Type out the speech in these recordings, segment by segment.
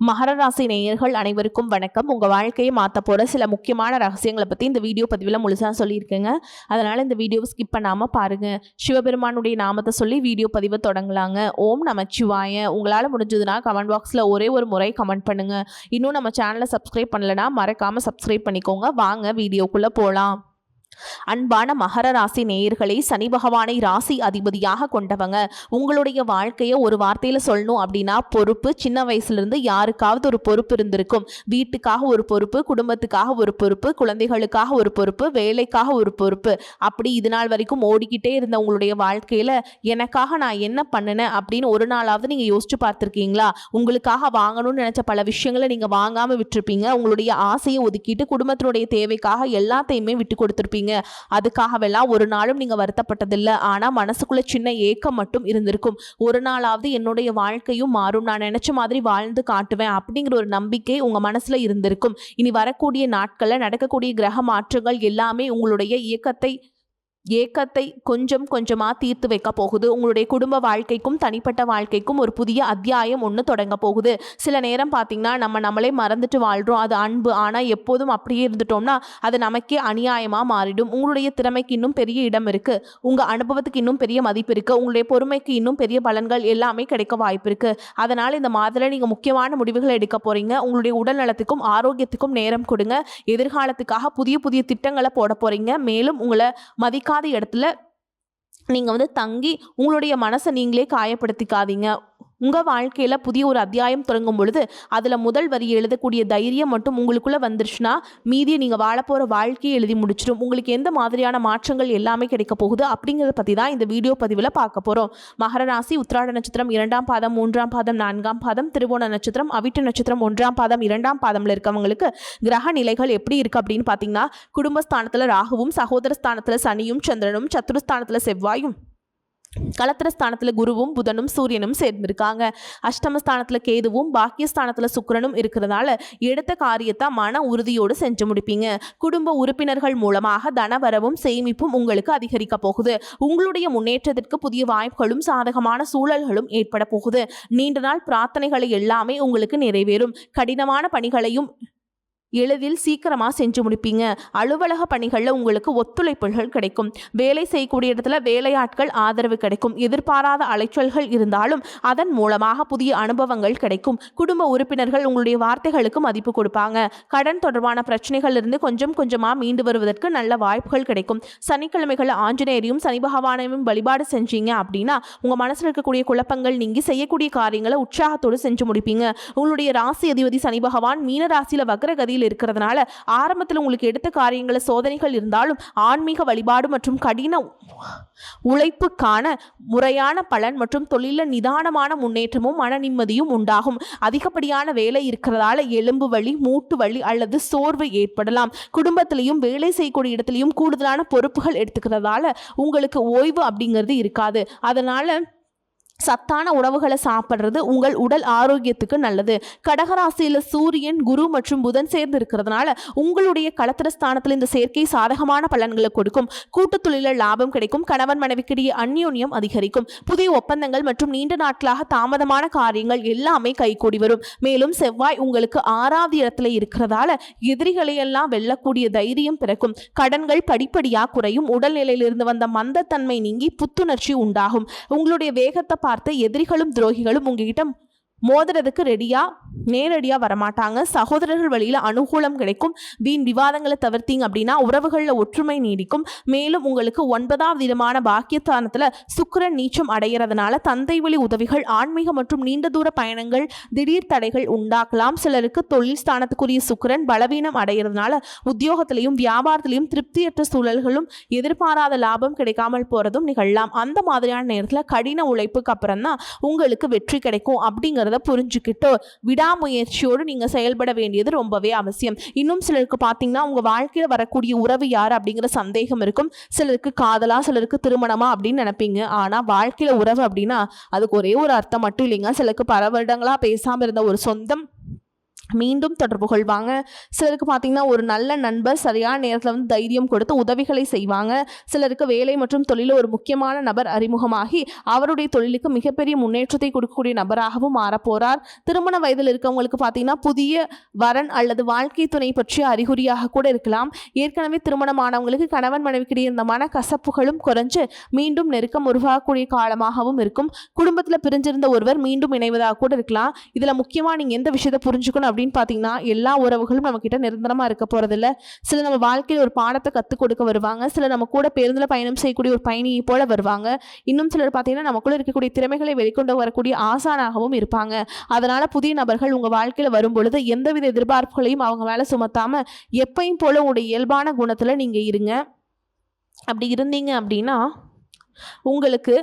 மகர ராசி நேயர்கள் அனைவருக்கும் வணக்கம். உங்கள் வாழ்க்கையை மாற்ற போகிற சில முக்கியமான ரகசியங்களை பற்றி இந்த வீடியோ பதிவில் முழுசாக சொல்லியிருக்கேங்க. அதனால் இந்த வீடியோவை ஸ்கிப் பண்ணாமல் பாருங்கள். சிவபெருமானுடைய நாமத்தை சொல்லி வீடியோ பதிவை தொடங்கலாங்க. ஓம் நமச்சிவாய. உங்களால் முடிஞ்சதுன்னா கமெண்ட் பாக்ஸில் ஒரே ஒரு முறை கமெண்ட் பண்ணுங்கள். இன்னும் நம்ம சேனலை சப்ஸ்கிரைப் பண்ணலைன்னா மறக்காமல் சப்ஸ்கிரைப் பண்ணிக்கோங்க. வாங்க வீடியோக்குள்ளே போகலாம். அன்பான மகர ராசி நேயர்களை, சனி பகவானை ராசி அதிபதியாக கொண்டவங்க. உங்களுடைய வாழ்க்கையை ஒரு வார்த்தையில சொல்லணும் அப்படின்னா பொறுப்பு. சின்ன வயசுல இருந்து யாருக்காவது ஒரு பொறுப்பு இருந்திருக்கும். வீட்டுக்காக ஒரு பொறுப்பு, குடும்பத்துக்காக ஒரு பொறுப்பு, குழந்தைகளுக்காக ஒரு பொறுப்பு, வேலைக்காக ஒரு பொறுப்பு, அப்படி இது நாள் வரைக்கும் ஓடிக்கிட்டே இருந்த உங்களுடைய வாழ்க்கையில எனக்காக நான் என்ன பண்ணினேன் அப்படின்னு ஒரு நாளாவது நீங்க யோசிச்சு பார்த்திருக்கீங்களா? உங்களுக்காக வாங்கணும்னு நினைச்ச பல விஷயங்களை நீங்க வாங்காம விட்டுருப்பீங்க. உங்களுடைய ஆசையை ஒதுக்கிட்டு குடும்பத்தினுடைய தேவைக்காக எல்லாத்தையுமே விட்டு கொடுத்துருப்பீங்க. அதுக்காகவெல்லாம் ஒரு நாளும் நீங்க வருத்தப்பட்டதில்லை. ஆனா மனசுக்குள்ள சின்ன ஏக்கம் மட்டும் இருந்திருக்கும். ஒரு நாளாவது என்னுடைய வாழ்க்கையும் மாறும், நான் நினைச்ச மாதிரி வாழ்ந்து காட்டுவேன் அப்படிங்கிற ஒரு நம்பிக்கை உங்க மனசுல இருந்திருக்கும். இனி வரக்கூடிய நாட்கள்ல நடக்கக்கூடிய கிரக மாற்றங்கள் எல்லாமே உங்களுடைய ஏக்கத்தை கொஞ்சம் கொஞ்சமாக தீர்த்து வைக்க போகுது. உங்களுடைய குடும்ப வாழ்க்கைக்கும் தனிப்பட்ட வாழ்க்கைக்கும் ஒரு புதிய அத்தியாயம் ஒன்று தொடங்க போகுது. சில நேரம் பார்த்தீங்கன்னா நம்மளே மறந்துட்டு வாழ்கிறோம். அது அன்பு. ஆனால் எப்போதும் அப்படியே இருந்துட்டோம்னா அது நமக்கே அநியாயமாக மாறிடும். உங்களுடைய திறமைக்கு இன்னும் பெரிய இடம் இருக்குது. உங்கள் அனுபவத்துக்கு இன்னும் பெரிய மதிப்பு இருக்குது. உங்களுடைய பொறுமைக்கு இன்னும் பெரிய பலன்கள் எல்லாமே கிடைக்க வாய்ப்பு இருக்குது. அதனால் இந்த மாதத்தில் நீங்கள் முக்கியமான முடிவுகளை எடுக்க போகிறீங்க. உங்களுடைய உடல் நலத்துக்கும் ஆரோக்கியத்துக்கும் நேரம் கொடுங்க. எதிர்காலத்துக்காக புதிய புதிய திட்டங்களை போட போகிறீங்க. மேலும் உங்களை மதிக்காத இடத்துல நீங்க தங்கி உங்களுடைய மனசை நீங்களே காயப்படுத்திக்காதீங்க. உங்கள் வாழ்க்கையில் புதிய ஒரு அத்தியாயம் தொடங்கும் பொழுது அதில் முதல் வரி எழுதக்கூடிய தைரியம் மட்டும் உங்களுக்குள்ளே வந்துருச்சுன்னா மீதியை நீங்கள் வாழப்போகிற வாழ்க்கையை எழுதி முடிச்சிடும். உங்களுக்கு எந்த மாதிரியான மாற்றங்கள் எல்லாமே கிடைக்க போகுது அப்படிங்கிறத பற்றி தான் இந்த வீடியோ பதிவில் பார்க்க போகிறோம். மகர ராசி உத்திராட நட்சத்திரம் 2ஆம் பாதம், 3ஆம் பாதம், 4ஆம் பாதம், திருவோண நட்சத்திரம், அவிட்ட நட்சத்திரம் 1ஆம் பாதம், 2ஆம் பாதமில் இருக்கவங்களுக்கு கிரக நிலைகள் எப்படி இருக்குது அப்படின்னு பார்த்தீங்கன்னா, குடும்பஸ்தானத்தில் ராகுவும், சகோதரஸ்தானத்தில் சனியும், சந்திரனும், சத்துருஸ்தானத்தில் செவ்வாயும், கலத்திரஸ்தானத்தில் குருவும், புதனும், சூரியனும் சேர்ந்திருக்காங்க. அஷ்டமஸ்தானத்தில் கேதுவும், பாக்கியஸ்தானத்தில் சுக்கிரனும் இருக்கிறதால எடுத்த காரியத்தை மன உறுதியோடு செஞ்சு முடிப்பீங்க. குடும்ப உறுப்பினர்கள் மூலமாக தனவரவும் சேமிப்பும் உங்களுக்கு அதிகரிக்க போகுது. உங்களுடைய முன்னேற்றத்திற்கு புதிய வாய்ப்புகளும் சாதகமான சூழல்களும் ஏற்பட போகுது. நீண்ட நாள் பிரார்த்தனைகளை எல்லாமே உங்களுக்கு நிறைவேறும். கடினமான பணிகளையும் எளிதில் சீக்கிரமாக செஞ்சு முடிப்பீங்க. அலுவலக பணிகளில் உங்களுக்கு ஒத்துழைப்புகள் கிடைக்கும். வேலை செய்யக்கூடிய இடத்துல வேலையாட்கள் ஆதரவு கிடைக்கும். எதிர்பாராத அலைச்சல்கள் இருந்தாலும் அதன் மூலமாக புதிய அனுபவங்கள் கிடைக்கும். குடும்ப உறுப்பினர்கள் உங்களுடைய வார்த்தைகளுக்கு மதிப்பு கொடுப்பாங்க. கடன் தொடர்பான பிரச்சனைகள் இருந்து கொஞ்சம் கொஞ்சமாக மீண்டு வருவதற்கு நல்ல வாய்ப்புகள் கிடைக்கும். சனிக்கிழமைகள் ஆஞ்சநேயரையும் சனி பகவானையும் வழிபாடு செஞ்சீங்க அப்படின்னா உங்கள் மனசில் இருக்கக்கூடிய குழப்பங்கள் நீங்கி செய்யக்கூடிய காரியங்களை உற்சாகத்தோடு செஞ்சு முடிப்பீங்க. உங்களுடைய ராசி அதிபதி சனி பகவான் மீன ராசியில் வக்ரகதியில் இருக்கிறதுனால ஆரம்பத்தில் உங்களுக்கு எடுத்த காரியங்கள சோதனைகள் இருந்தாலும் ஆன்மீக வழிபாடு மற்றும் கடின உழைப்புக்கான முறையான பலன் மற்றும் தொழில நிதானமான முன்னேற்றமும் மன நிம்மதியும் உண்டாகும். அதிகப்படியான வேலை இருக்கிறதால எலும்பு வலி, மூட்டு வலி அல்லது சோர்வு ஏற்படலாம். குடும்பத்திலையும் வேலை செய்யக்கூடிய இடத்திலையும் கூடுதலான பொறுப்புகள் எடுத்துக்கிறதால உங்களுக்கு ஓய்வு அப்படிங்கிறது இருக்காது. அதனால சத்தான உணவுகளை சாப்பிட்றது உங்கள் உடல் ஆரோக்கியத்துக்கு நல்லது. கடகராசியில் சூரியன், குரு மற்றும் புதன் சேர்ந்து இருக்கிறதுனால உங்களுடைய களத்திரஸ்தானத்தில் இந்த சேர்க்கை சாதகமான பலன்களை கொடுக்கும். கூட்டு தொழிலில் லாபம் கிடைக்கும். கணவன் மனைவிக்கிடையே அந்யோன்யம் அதிகரிக்கும். புதிய ஒப்பந்தங்கள் மற்றும் நீண்ட நாட்களாக தாமதமான காரியங்கள் எல்லாமே கைகூடி வரும். மேலும் செவ்வாய் உங்களுக்கு 6வது இடத்துல இருக்கிறதால எதிரிகளையெல்லாம் வெல்லக்கூடிய தைரியம் பிறக்கும். கடன்கள் படிப்படியாக குறையும். உடல்நிலையிலிருந்து வந்த மந்தத்தன்மை நீங்கி புத்துணர்ச்சி உண்டாகும். உங்களுடைய வேகத்தை பார்த்து எதிரிகளும் துரோகிகளும் உங்ககிட்ட மோதுறதுக்கு நேரடியாக வரமாட்டாங்க. சகோதரர்கள் வழியில் அனுகூலம் கிடைக்கும். வீண் விவாதங்களை தவிர்த்தீங்க அப்படின்னா உறவுகளில் ஒற்றுமை நீடிக்கும். மேலும் உங்களுக்கு 9வது இடமான பாக்கியஸ்தானத்தில் சுக்கிரன் நீச்சம் அடைகிறதுனால தந்தை வழி உதவிகள், ஆன்மீக மற்றும் நீண்ட தூர பயணங்கள், திடீர் தடைகள் உண்டாக்கலாம். சிலருக்கு தொழில் ஸ்தானத்துக்குரிய சுக்கிரன் பலவீனம் அடைகிறதுனால உத்தியோகத்திலையும் வியாபாரத்திலையும் திருப்தியற்ற சூழல்களும் எதிர்பாராத லாபம் கிடைக்காமல் போறதும் நிகழலாம். அந்த மாதிரியான நேரத்தில் கடின உழைப்புக்கு அப்புறம் தான் உங்களுக்கு வெற்றி கிடைக்கும் அப்படிங்கிறத புரிஞ்சுக்கிட்டு விடாமுயற்சியோடு நீங்க செயல்பட வேண்டியது ரொம்பவே அவசியம். இன்னும் சிலருக்கு பார்த்தீங்கன்னா உங்க வாழ்க்கையில் வரக்கூடிய உறவு யார் அப்படிங்கிற சந்தேகம் இருக்கும். சிலருக்கு காதலா, சிலருக்கு திருமணமா அப்படின்னு நினைப்பீங்க. ஆனா வாழ்க்கையில உறவு அப்படின்னா அதுக்கு ஒரே ஒரு அர்த்தம் மட்டும் இல்லைங்க. சிலருக்கு பல வருடங்களா பேசாம இருந்த ஒரு சொந்தம் மீண்டும் தொடர்பு கொள்வாங்க. சிலருக்கு பார்த்தீங்கன்னா ஒரு நல்ல நண்பர் சரியான நேரத்தில் வந்து தைரியம் கொடுத்து உதவிகளை செய்வாங்க. சிலருக்கு வேலை மற்றும் தொழிலில் ஒரு முக்கியமான நபர் அறிமுகமாகி அவருடைய தொழிலுக்கு மிகப்பெரிய முன்னேற்றத்தை கொடுக்கக்கூடிய நபராகவும் மாறப்போகிறார். திருமண வயதில் இருக்கவங்களுக்கு பார்த்தீங்கன்னா புதிய வரன் அல்லது வாழ்க்கை துணை பற்றிய அறிகுறியாக கூட இருக்கலாம். ஏற்கனவே திருமணமானவங்களுக்கு கணவன் மனைவிக்கிடையே இருந்த மனக்கசப்புகளும் குறைஞ்சு மீண்டும் நெருக்கம் உருவாகக்கூடிய காலமாகவும் இருக்கும். குடும்பத்தில் பிரிஞ்சிருந்த ஒருவர் மீண்டும் இணைவதாக கூட இருக்கலாம். இதில் முக்கியமாக நீங்கள் எந்த விஷயத்தை புரிஞ்சுக்கணும் அப்படின்னு பார்த்தீங்கன்னா, எல்லா உறவுகளும் நம்ம கிட்ட நிரந்தரமாக இருக்க போறதில்ல. சில நம்ம வாழ்க்கையில் ஒரு பாடத்தை கற்றுக் கொடுக்க வருவாங்க. சிலர் நம்ம கூட பேருந்தில் பயணம் செய்யக்கூடிய ஒரு பயணியை போல வருவாங்க. இன்னும் சிலர் பார்த்தீங்கன்னா நமக்குள்ள இருக்கக்கூடிய திறமைகளை வெளிக்கொண்டு வரக்கூடிய ஆசானாகவும் இருப்பாங்க. அதனால புதிய நபர்கள் உங்க வாழ்க்கையில வரும் பொழுது எந்தவித எதிர்பார்ப்புகளையும் அவங்க மேல சுமத்தாம எப்பயும் போல உங்களுடைய இயல்பான குணத்துல நீங்க இருங்க. அப்படி இருந்தீங்க அப்படின்னா உங்களுக்கு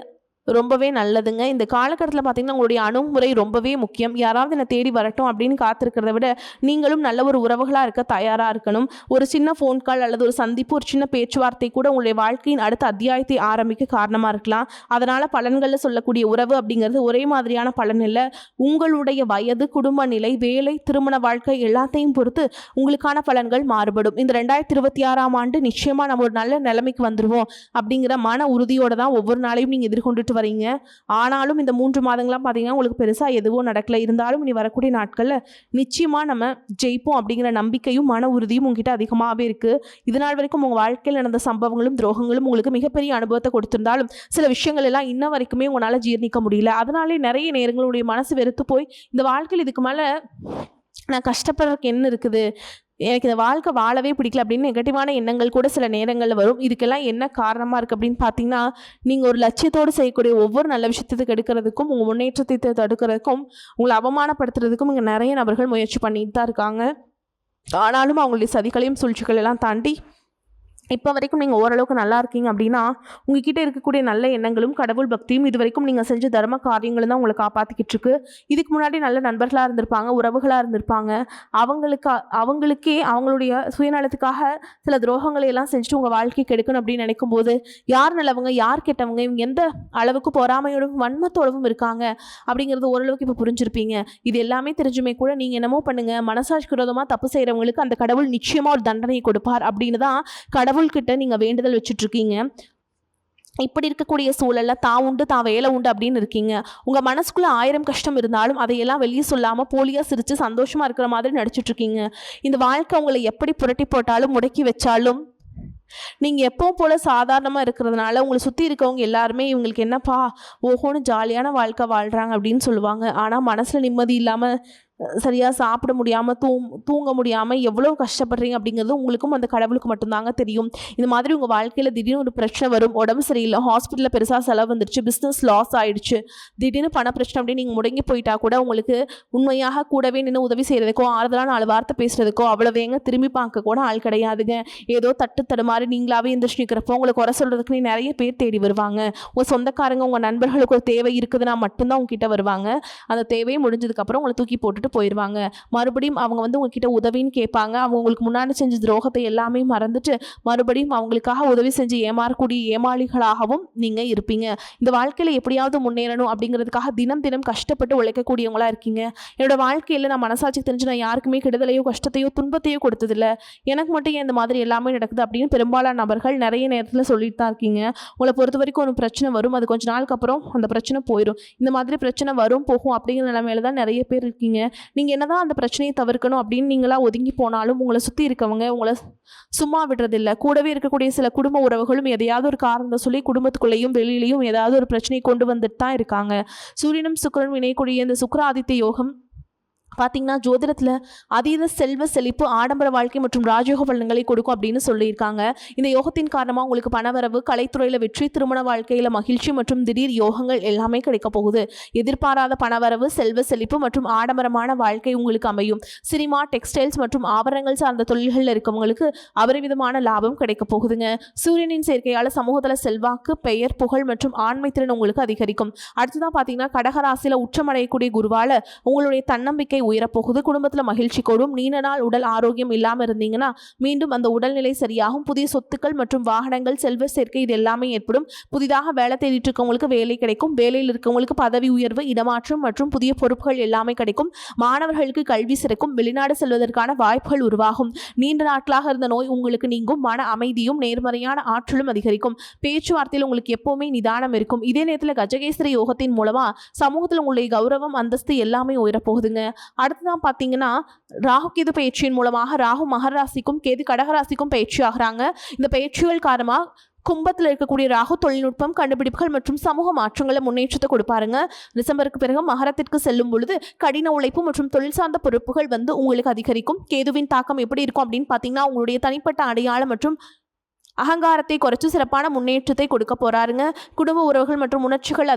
ரொம்பவே நல்லதுங்க. இந்த காலகட்டத்தில் பார்த்தீங்கன்னா உங்களுடைய அணுகுமுறை ரொம்பவே முக்கியம். யாராவது என்னை தேடி வரட்டும் அப்படின்னு காத்திருக்கிறத விட நீங்களும் நல்ல ஒரு உறவுகளாக இருக்க தயாராக இருக்கணும். ஒரு சின்ன ஃபோன் கால் அல்லது ஒரு சந்திப்பு, ஒரு சின்ன பேச்சுவார்த்தை கூட உங்களுடைய வாழ்க்கையின் அடுத்த அத்தியாயத்தை ஆரம்பிக்க காரணமாக இருக்கலாம். அதனால் பலன்களில் சொல்லக்கூடிய உறவு அப்படிங்கிறது ஒரே மாதிரியான பலன் இல்லை. உங்களுடைய வயது, குடும்ப நிலை, வேலை, திருமண வாழ்க்கை எல்லாத்தையும் பொறுத்து உங்களுக்கான பலன்கள் மாறுபடும். இந்த 2026ஆம் ஆண்டு நிச்சயமாக நம்ம ஒரு நல்ல நிலைமைக்கு வந்துடுவோம் அப்படிங்கிற மன உறுதியோடு தான் ஒவ்வொரு நாளையும் நீங்கள் எதிர்கொண்டுட்டு வரீங்க. ஆனாலும் இந்த 3 மாதங்கள்லாம் பார்த்தீங்கன்னா உங்களுக்கு பெருசாக எதுவும் நடக்கல. இருந்தாலும் இனி வரக்கூடிய நாட்களில் நிச்சயமாக நம்ம ஜெயிப்போம் அப்படிங்கிற நம்பிக்கையும் மன உறுதியும் உங்ககிட்ட அதிகமாகவே இருக்குது. இதனால் வரைக்கும் உங்கள் வாழ்க்கையில் நடந்த சம்பவங்களும் துரோகங்களும் உங்களுக்கு மிகப்பெரிய அனுபவத்தை கொடுத்திருந்தாலும் சில விஷயங்கள் எல்லாம் இன்ன வரைக்குமே உங்களால் ஜீர்ணிக்க முடியல. அதனாலே நிறைய நேரங்களுடைய மனசு வெறுத்து போய் இந்த வாழ்க்கையில் இதுக்கு மேலே நான் கஷ்டப்படுறதுக்கு என்ன இருக்குது, எனக்கு இந்த வாழ்க்கை வாழவே பிடிக்கல அப்படின்னு நெகட்டிவான எண்ணங்கள் கூட சில நேரங்களில் வரும். இதுக்கெல்லாம் என்ன காரணமாக இருக்குது அப்படின்னு பார்த்தீங்கன்னா, நீங்கள் ஒரு லட்சியத்தோடு செய்யக்கூடிய ஒவ்வொரு நல்ல விஷயத்தை கெடுக்கிறதுக்கும் உங்கள் முன்னேற்றத்தை தடுக்கிறதுக்கும் உங்களை அவமானப்படுத்துறதுக்கும் இங்கே நிறைய நபர்கள் முயற்சி பண்ணிட்டு தான் இருக்காங்க. ஆனாலும் அவங்களுடைய சதிகளையும் சூழ்ச்சிகள் எல்லாம் தாண்டி இப்போ வரைக்கும் நீங்கள் ஓரளவுக்கு நல்லா இருக்கீங்க அப்படின்னா உங்ககிட்ட இருக்கக்கூடிய நல்ல எண்ணங்களும் கடவுள் பக்தியும் இது வரைக்கும் நீங்கள் செஞ்ச தர்ம காரியங்களும் தான் உங்களை காப்பாற்றிக்கிட்டு இருக்கு. இதுக்கு முன்னாடி நல்ல நண்பர்களாக இருந்திருப்பாங்க, உறவுகளாக இருந்திருப்பாங்க. அவங்களுக்கே அவங்களுடைய சுயநலத்துக்காக சில துரோகங்களை எல்லாம் செஞ்சுட்டு உங்கள் வாழ்க்கை கெடுக்கணும் அப்படின்னு நினைக்கும் போது யார் நல்லவங்க யார் கெட்டவங்க, இவங்க எந்த அளவுக்கு பொறாமையோடும் வன்மத்தோடவும் இருக்காங்க அப்படிங்கிறது ஓரளவுக்கு இப்போ புரிஞ்சிருப்பீங்க. இது எல்லாமே தெரிஞ்சுமே கூட நீங்கள் என்னமோ பண்ணுங்கள், மனசாட்சிக்கு விரோதமாக தப்பு செய்கிறவங்களுக்கு அந்த கடவுள் நிச்சயமாக ஒரு தண்டனையை கொடுப்பார் அப்படின்னு தான் கடவுள்கிட்ட நீங்கள் வேண்டுதல் வச்சுட்டு இருக்கீங்க. இப்படி இருக்கக்கூடிய சூழல்ல தான் உண்டு தான் வேலை உண்டு அப்படின்னு இருக்கீங்க. உங்கள் மனசுக்குள்ளே 1000 கஷ்டம் இருந்தாலும் அதையெல்லாம் வெளியே சொல்லாமல் போலியாக சிரித்து சந்தோஷமாக இருக்கிற மாதிரி நடிச்சிட்டு இருக்கீங்க. இந்த வாழ்க்கை உங்களை எப்படி புரட்டி போட்டாலும் முடக்கி வச்சாலும் நீங்கள் எப்பவும் போல் சாதாரணமாக இருக்கிறதுனால உங்களை சுற்றி இருக்கவங்க எல்லாருமே இவங்களுக்கு என்னப்பா ஓஹோன்னு ஜாலியான வாழ்க்கை வாழ்கிறாங்க அப்படின்னு சொல்லுவாங்க. ஆனால் மனசில் நிம்மதி இல்லாமல் சரியாக சாப்பிட முடியாமல் தூங்க முடியாமல் எவ்வளோ கஷ்டப்படுறீங்க அப்படிங்கிறது உங்களுக்கும் அந்த கடவுளுக்கு மட்டும்தாங்க தெரியும். இந்த மாதிரி உங்கள் வாழ்க்கையில் திடீர்னு ஒரு பிரச்சனை வரும், உடம்பு சரியில்லை, ஹாஸ்பிட்டலில் பெருசாக செலவு வந்துருச்சு, பிஸ்னஸ் லாஸ் ஆகிடுச்சு, திடீர்னு பண பிரச்சனை அப்படின்னு நீங்கள் முடங்கி போயிட்டா கூட உங்களுக்கு உண்மையாக கூடவே நின்று உதவி செய்கிறதுக்கோ ஆறுதலான 4 வார்த்தை பேசுகிறதுக்கோ அவ்வளோவேங்க திரும்பி பார்க்க கூட ஆள் கிடையாதுங்க. ஏதோ தட்டு மாதிரி நீங்களாவே எந்திரிச்சு நிற்கிறப்போ உங்களை குறை சொல்கிறதுக்குன்னு நிறைய பேர் தேடி வருவாங்க. உங்கள் சொந்தக்காரங்க உங்கள் நண்பர்களுக்கு ஒரு தேவை இருக்குதுன்னா மட்டும்தான் உங்ககிட்ட வருவாங்க. அந்த தேவையை முடிஞ்சதுக்கப்புறம் உங்களை தூக்கி போட்டுட்டு போயிடுவாங்க. மறுபடியும் அவங்க வந்து உங்ககிட்ட உதவின்னு கேட்பாங்க. அவங்க உங்களுக்கு முன்னாடி செஞ்ச துரோகத்தை எல்லாமே மறந்துட்டு மறுபடியும் அவங்களுக்காக உதவி செஞ்சு ஏமாறக்கூடிய ஏமாளிகளாகவும் நீங்கள் இருப்பீங்க. இந்த வாழ்க்கையில் எப்படியாவது முன்னேறணும் அப்படிங்கிறதுக்காக தினம் தினம் கஷ்டப்பட்டு உழைக்கக்கூடியவங்களா இருக்கீங்க. என்னோட வாழ்க்கையில் நான் மனசாட்சி தெரிஞ்சு நான் யாருக்குமே கெடுதலையோ கஷ்டத்தையோ துன்பத்தையோ கொடுத்ததில்ல, எனக்கு மட்டும் ஏன் இந்த மாதிரி எல்லாமே நடக்குது அப்படின்னு பெரும்பாலான நபர்கள் நிறைய நேரத்தில் சொல்லிட்டு தான் இருக்கீங்க. உங்களை பொறுத்த வரைக்கும் ஒரு பிரச்சனை வரும், அது கொஞ்ச நாளுக்கு அப்புறம் அந்த பிரச்சனை போயிடும். இந்த மாதிரி பிரச்சனை வரும் போகும் அப்படிங்கிற நிலைமையில தான் நிறைய பேர் இருக்கீங்க. நீங்கள் என்னதான் அந்த பிரச்சனையை தவிர்க்கணும் அப்படின்னு நீங்களா ஒதுங்கி போனாலும் உங்களை சுற்றி இருக்கவங்க உங்களை சும்மா விடுறதில்லை. கூடவே இருக்கக்கூடிய சில குடும்ப உறவுகளும் எதையாவது ஒரு காரணத்தை சொல்லி குடும்பத்துக்குள்ளேயும் வெளியிலையும் ஏதாவது ஒரு பிரச்சனையை கொண்டு வந்துட்டு தான் இருக்காங்க. சூரியனும் சுக்கிரனும் இணையக்கூடிய இந்த சுக்கிர ஆதித்ய யோகம் பார்த்தீங்கன்னா ஜோதிடத்தில் அதீத செல்வ செழிப்பு, ஆடம்பர வாழ்க்கை மற்றும் ராஜயோக பலன்களை கொடுக்கும் அப்படின்னு சொல்லியிருக்காங்க. இந்த யோகத்தின் காரணமாக உங்களுக்கு பணவரவு, கலைத்துறையில் வெற்றி, திருமண வாழ்க்கையில் மகிழ்ச்சி மற்றும் திடீர் யோகங்கள் எல்லாமே கிடைக்க போகுது. எதிர்பாராத பணவரவு, செல்வ செழிப்பு மற்றும் ஆடம்பரமான வாழ்க்கை உங்களுக்கு அமையும். சினிமா, டெக்ஸ்டைல்ஸ் மற்றும் ஆபரணங்கள் சார்ந்த தொழில்களில் இருக்கவங்களுக்கு அபரிவிதமான லாபம் கிடைக்க போகுதுங்க. சூரியனின் சேர்க்கையால் சமூகத்தில் செல்வாக்கு, பெயர், புகழ் மற்றும் ஆண்மை திறன் உங்களுக்கு அதிகரிக்கும். அடுத்ததான் பார்த்தீங்கன்னா கடகராசியில் உச்சமடையக்கூடிய குருவால் உங்களுடைய தன்னம்பிக்கை உயரப்போகுது. குடும்பத்தில் மகிழ்ச்சி கூடும். நீண்ட நாள் உடல் ஆரோக்கியம் இல்லாமல் இருந்தீங்கன்னா மீண்டும் அந்த உடல்நிலை சரியாகும். புதிய சொத்துக்கள் மற்றும் வாகனங்கள், செல்வ சேர்க்கை இது எல்லாமே ஏற்படும். புதிதாக வேலை தேடிட்டு இருக்கவங்களுக்கு வேலை கிடைக்கும். வேலையில் இருக்கவங்களுக்கு பதவி உயர்வு, இடமாற்றம் மற்றும் புதிய பொறுப்புகள் எல்லாமே கிடைக்கும். மாணவர்களுக்கு கல்வி சிறக்கும். வெளிநாடு செல்வதற்கான வாய்ப்புகள் உருவாகும். நீண்ட நாட்களாக இருந்த நோய் உங்களுக்கு நீங்கும். மன அமைதியும் நேர்மறையான ஆற்றலும் அதிகரிக்கும். பேச்சுவார்த்தையில் உங்களுக்கு எப்பவுமே நிதானம் இருக்கும். இதே நேரத்தில் கஜகேசரி யோகத்தின் மூலமா சமூகத்தில் உங்களுடைய கௌரவம், அந்தஸ்து எல்லாமே உயரப்போகுதுங்க. அடுத்ததான் பார்த்தீங்கன்னா ராகு கேது பயிற்சியின் மூலமாக ராகு மகர ராசிக்கும் கேது கடகராசிக்கும் பயிற்சி ஆகிறாங்க. இந்த பயிற்சிகள் காரணமாக கும்பத்தில் இருக்கக்கூடிய ராகு தொழில்நுட்பம், கண்டுபிடிப்புகள் மற்றும் சமூக மாற்றங்களை முன்னேற்றத்தை கொடுப்பாருங்க. டிசம்பருக்கு பிறகு மகரத்திற்கு செல்லும் பொழுது கடின உழைப்பு மற்றும் தொழில் சார்ந்த பொறுப்புகள் உங்களுக்கு அதிகரிக்கும். கேதுவின் தாக்கம் எப்படி இருக்கும் அப்படின்னு பார்த்தீங்கன்னா உங்களுடைய தனிப்பட்ட அடையாளம் மற்றும் அகங்காரத்தை குறைச்சு சிறப்பான முன்னேற்றத்தை கொடுக்க போறாருங்க. குடும்ப உறவுகள் மற்றும் உணர்ச்சிகள்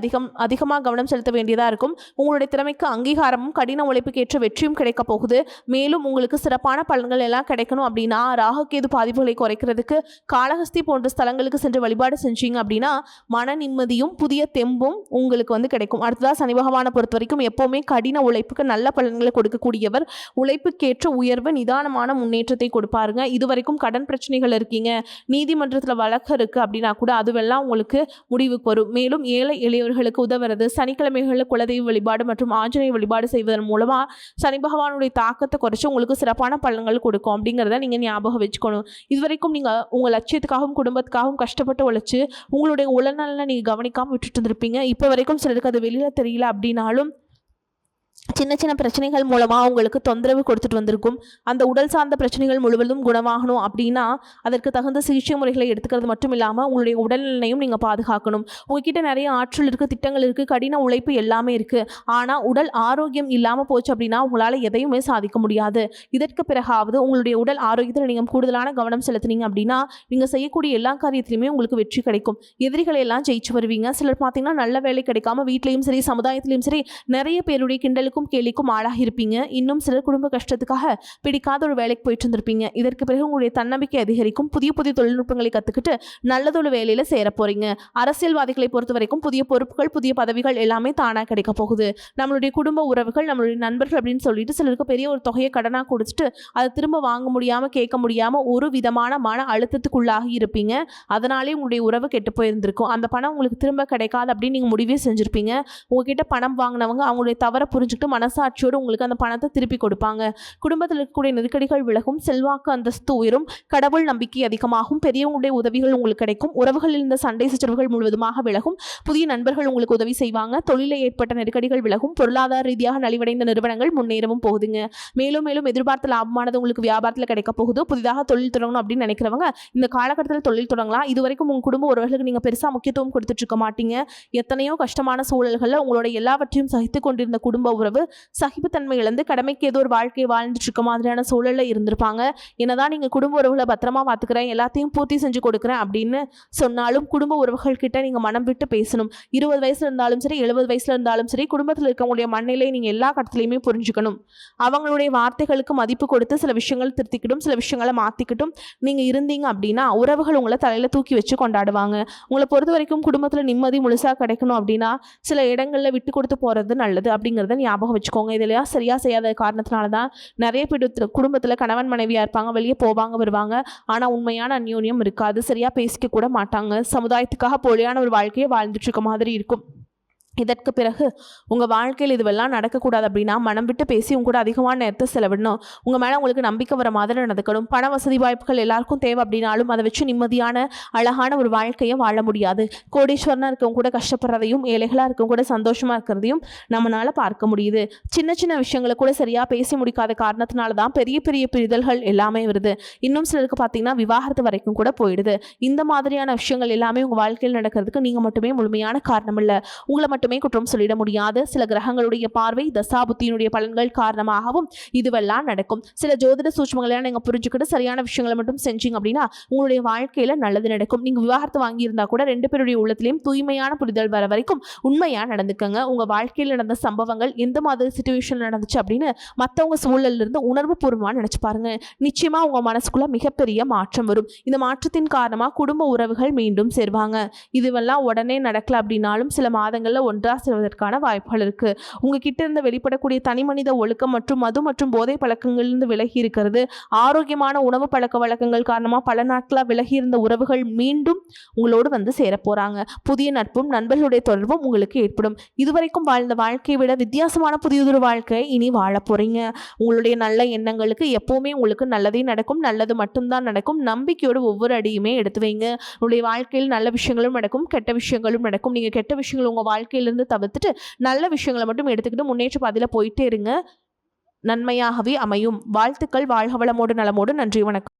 அதிகமாக கவனம் செலுத்த வேண்டியதாக இருக்கும். உங்களுடைய திறமைக்கு அங்கீகாரமும் கடின உழைப்புக்கேற்ற வெற்றியும் கிடைக்க போகுது. மேலும் உங்களுக்கு சிறப்பான பலன்கள் எல்லாம் கிடைக்கணும் அப்படின்னா ராகுகேது பாதிப்புகளை குறைக்கிறதுக்கு காளஹஸ்தி போன்ற ஸ்தலங்களுக்கு சென்று வழிபாடு செஞ்சீங்க அப்படின்னா மன நிம்மதியும் புதிய தெம்பும் உங்களுக்கு கிடைக்கும். அடுத்ததாக சனி பகவானை பொறுத்த வரைக்கும் எப்போவுமே கடின உழைப்புக்கு நல்ல பலன்களை கொடுக்கக்கூடியவர். உழைப்புக்கேற்ற உயர்வு, நிதானமான முன்னேற்றத்தை கொடுப்பாருங்க. இதுவரைக்கும் கடன் பிரச்சனைகள் இருக்கீங்க, நீதிமன்றத்தில் வழக்கு இருக்குது அப்படின்னா கூட அதுவெல்லாம் உங்களுக்கு முடிவுக்கு வரும். மேலும் ஏழை எளியவர்களுக்கு உதவுறது, சனிக்கிழமைகளில் குலதெய்வ வழிபாடு மற்றும் ஆஞ்சநேய வழிபாடு செய்வதன் மூலமாக சனி பகவானுடைய தாக்கத்தை குறைச்சி உங்களுக்கு சிறப்பான பலன்கள் கொடுக்கும் அப்படிங்கிறத நீங்கள் ஞாபகம் வச்சுக்கணும். இதுவரைக்கும் நீங்கள் உங்கள் லட்சியத்துக்காகவும் குடும்பத்துக்காகவும் கஷ்டப்பட்டு உழைச்சி உங்களுடைய உடல்நலனை நீங்கள் கவனிக்காமல் விட்டுட்டு இருந்திருப்பீங்க. இப்போ வரைக்கும் சிலருக்கு அது வெளியில் தெரியல அப்படின்னாலும் சின்ன சின்ன பிரச்சனைகள் மூலமாக உங்களுக்கு தொந்தரவு கொடுத்துட்டு வந்திருக்கும். அந்த உடல் சார்ந்த பிரச்சனைகள் முழுவதும் குணமாகணும் அப்படின்னா அதற்கு தகுந்த சிகிச்சை முறைகளை எடுத்துக்கிறது மட்டும் இல்லாமல் உங்களுடைய உடல்நிலையும் நீங்கள் பாதுகாக்கணும். உங்ககிட்ட நிறைய ஆற்றல் இருக்குது, திட்டங்கள் இருக்குது, கடின உழைப்பு எல்லாமே இருக்குது. ஆனால் உடல் ஆரோக்கியம் இல்லாமல் போச்சு அப்படின்னா உங்களால் எதையுமே சாதிக்க முடியாது. இதற்கு பிறகாவது உங்களுடைய உடல் ஆரோக்கியத்தில் நீங்கள் கூடுதலான கவனம் செலுத்தினீங்க அப்படின்னா நீங்கள் செய்யக்கூடிய எல்லா காரியத்திலையுமே உங்களுக்கு வெற்றி கிடைக்கும். எதிரிகளை எல்லாம் ஜெயிச்சு வருவீங்க. சிலர் பார்த்தீங்கன்னா நல்ல வேலை கிடைக்காம வீட்லேயும் சரி சமுதாயத்திலையும் சரி நிறைய பேருடைய கிண்டலுக்கும் கேலிக்கும் ஆளாகி இருப்பீங்க. இன்னும் சிலர் குடும்ப கஷ்டத்துக்காக பிடிக்காத ஒரு வேலைக்கு போயிட்டு இருந்திருப்பீங்க. இதற்கு பிறகு உங்களுடைய தன்னம்பிக்கை அதிகரிக்கும். புதிய புதிய தொழில்நுட்பங்களை கற்றுக்கிட்டு நல்லதொரு வேலையில் சேர போறீங்க. அரசியல்வாதிகளை பொறுத்த வரைக்கும் புதிய பொறுப்புகள், புதிய பதவிகள் எல்லாமே தானாக கிடைக்க போகுது. நம்மளுடைய குடும்ப உறவுகள், நம்மளுடைய நண்பர்கள் அப்படின்னு சொல்லிட்டு சிலருக்கு பெரிய ஒரு தொகையை கடனாக கொடுத்துட்டு அதை திரும்ப வாங்க முடியாமல், கேட்க முடியாமல் ஒரு விதமான மன அழுத்தத்துக்குள்ளாகி இருப்பீங்க. அதனாலே உங்களுடைய உறவு கெட்டு போயிருந்திருக்கும். அந்த பணம் உங்களுக்கு திரும்ப கிடைக்காது அப்படின்னு நீங்கள் முடிவே செஞ்சுருப்பீங்க. உங்ககிட்ட பணம் வாங்கினவங்க அவங்களுடைய தவறை புரிஞ்சுக்கிட்டு மனசாட்சியோடு உங்களுக்கு அந்த பணத்தை திருப்பி கொடுப்பாங்க. குடும்பத்தில் இருக்கக்கூடிய நெருக்கடிகள் விலகும். செல்வாக்கு அந்தஸ்து உயரும். கடவுள் நம்பிக்கை அதிகமாகும். பெரியவங்களுடைய உதவிகள் உங்களுக்கு கிடைக்கும். உறவுகளில் இருந்த சண்டை சச்சரவுகள் முழுவதுமாக விலகும். புதிய நண்பர்கள் உங்களுக்கு உதவி செய்வாங்க. தொழிலில் ஏற்பட்ட நெருக்கடிகள் விலகும். பொருளாதார ரீதியாக நலிவடைந்த நிறுவனங்கள் முன்னேறவும் போகுதுங்க. மேலும் மேலும் எதிர்பார்த்த லாபமானது உங்களுக்கு வியாபாரத்தில் கிடைக்க போகுது. புதிதாக தொழில் தொடங்கணும் அப்படின்னு நினைக்கிறவங்க இந்த காலகட்டத்தில் தொழில் தொடங்கலாம். இதுவரைக்கும் உங்கள் குடும்ப உறவுகளுக்கு நீங்கள் பெருசாக முக்கியத்துவம் கொடுத்துட்டு இருக்க மாட்டீங்க. எத்தனையோ கஷ்டமான சூழல்களில் உங்களோட எல்லாவற்றையும் சகித்து கொண்டிருந்த குடும்ப உறவு சகிப்புத்தன்மை இழந்து கடமைக்கு ஏதோ ஒரு வாழ்க்கையை வாழ்ந்துட்டு இருக்க மாதிரியான சூழலில் இருந்திருப்பாங்க. என்னதான் நீங்கள் குடும்ப உறவுகளை பத்திரமா பார்த்துக்கிறேன், எல்லாத்தையும் பூர்த்தி செஞ்சு கொடுக்குறேன் அப்படின்னு சொன்னாலும் குடும்ப உறவுகள் கிட்ட நீங்கள் மனம் விட்டு பேசணும். 20 வயசுல இருந்தாலும் சரி, 70 வயசுல இருந்தாலும் சரி, குடும்பத்தில் இருக்கவங்களுடைய மனநிலை நீங்கள் எல்லா கட்டத்திலையுமே புரிஞ்சுக்கணும். அவங்களுடைய வார்த்தைகளுக்கு மதிப்பு கொடுத்து சில விஷயங்கள் திருத்திக்கிட்டும், சில விஷயங்களை மாற்றிக்கிட்டும் நீங்கள் இருந்தீங்க அப்படின்னா உறவுகள் உங்களை தலையில் தூக்கி வச்சு கொண்டாடுவாங்க. உங்களை பொறுத்த வரைக்கும் குடும்பத்தில் நிம்மதி முழுசாக கிடைக்கணும் அப்படின்னா சில இடங்களில் விட்டு கொடுத்து போகிறது நல்லது அப்படிங்கிறத ஞாபகம் வச்சுக்கோங்க. இதெல்லாம் சரியாக செய்யாத காரணத்தினால தான் நிறைய பேர் குடும்பத்தில் கணவன் மனைவியாக இருப்பாங்க, வெளியே போவாங்க வருவாங்க, ஆனால் உண்மையான அந்யோன்யம் இருக்காது. சரியாக பேசிக்க கூட மாட்டாங்க. சமுதாயத்துக்காக போலியான ஒரு வாழ்க்கையை வாழ்ந்துட்டு இருக்க மாதிரி இருக்கும். இதற்கு பிறகு உங்கள் வாழ்க்கையில் இதுவெல்லாம் நடக்கக்கூடாது அப்படின்னா மனம் விட்டு பேசி உங்க கூட அதிகமான நேரத்தை செலவிடணும். உங்கள் மேலே உங்களுக்கு நம்பிக்கை வர மாதிரி நடந்துக்கணும். பண வசதி வாய்ப்புகள் எல்லாருக்கும் தேவை அப்படின்னாலும் அதை வச்சு நிம்மதியான அழகான ஒரு வாழ்க்கையை வாழ முடியாது. கோடீஸ்வரனாக இருக்கவங்க கூட கஷ்டப்படுறதையும், ஏழைகளாக இருக்கவங்க கூட சந்தோஷமாக இருக்கிறதையும் நம்மளால் பார்க்க முடியுது. சின்ன சின்ன விஷயங்களை கூட சரியாக பேசி முடிக்காத காரணத்தினால தான் பெரிய பெரிய பிரிதல்கள் எல்லாமே வருது. இன்னும் சிலருக்கு பார்த்தீங்கன்னா விவாகரத்து வரைக்கும் கூட போயிடுது. இந்த மாதிரியான விஷயங்கள் எல்லாமே உங்கள் வாழ்க்கையில் நடக்கிறதுக்கு நீங்கள் மட்டுமே முழுமையான காரணம் இல்லை. உங்களை மட்டுமே குற்றம் சொல்லிட முடியாது. சில கிரகங்களுடைய பார்வை, தசாபுத்தியினுடைய பலன்கள் காரணமாகவும் இதுவெல்லாம் நடக்கும். சில ஜோதிட சூட்சுமங்களையும் நீங்கள் புரிஞ்சுக்கிட்டு சரியான விஷயங்களை மட்டும் செஞ்சீங்க அப்படின்னா உங்களுடைய வாழ்க்கையில் நல்லது நடக்கும். நீங்கள் விவாகரத்து வாங்கியிருந்தா கூட 2 பேருடைய உள்ளத்திலையும் தூய்மையான புரிதல் வர வரைக்கும் உண்மையாக நடந்துக்கங்க. உங்கள் வாழ்க்கையில் நடந்த சம்பவங்கள் எந்த மாதிரி சிச்சுவேஷன் நடந்துச்சு அப்படின்னு மற்றவங்க சூழலிருந்து உணர்வு பூர்வமாக நினச்சி பாருங்க. நிச்சயமாக உங்கள் மனசுக்குள்ள மிகப்பெரிய மாற்றம் வரும். இந்த மாற்றத்தின் காரணமாக குடும்ப உறவுகள் மீண்டும் சேர்வாங்க. இதுவெல்லாம் உடனே நடக்கல அப்படின்னாலும் சில மாதங்களில் ஒன்றா சேர்வதற்கான வாய்ப்புகள் இருக்குது. உங்ககிட்ட இருந்து வெளிப்படக்கூடிய தனிமனித ஒழுக்கம் மற்றும் மது மற்றும் போதை பழக்கங்களிலிருந்து விலகி இருக்கிறது. ஆரோக்கியமான உணவு பழக்க வழக்கங்கள் காரணமாக பல நாட்களாக விலகி இருந்த உறவுகள் மீண்டும் உங்களோடு வந்து சேரப்போகிறாங்க. புதிய நட்பும் நண்பர்களுடைய தொடர்பும் உங்களுக்கு ஏற்படும். இதுவரைக்கும் வாழ்ந்த வாழ்க்கையை விட வித்தியாசமான புதியதொரு வாழ்க்கையை இனி வாழ போகிறீங்க. உங்களுடைய நல்ல எண்ணங்களுக்கு எப்போவுமே உங்களுக்கு நல்லதே நடக்கும், நல்லது மட்டும்தான் நடக்கும். நம்பிக்கையோடு ஒவ்வொரு அடியுமே எடுத்து வைங்க. உங்களுடைய வாழ்க்கையில் நல்ல விஷயங்களும் நடக்கும், கெட்ட விஷயங்களும் நடக்கும். நீங்கள் கெட்ட விஷயங்கள் உங்கள் வாழ்க்கையிலிருந்து தவிர்த்துட்டு நல்ல விஷயங்களை மட்டும் எடுத்துக்கிட்டு முன்னேற்ற பாதையில் போயிட்டே இருங்க. நன்மையாகவே அமையும். வாழ்த்துக்கள். வாழ்க வளமோடு நலமோடு. நன்றி, வணக்கம்.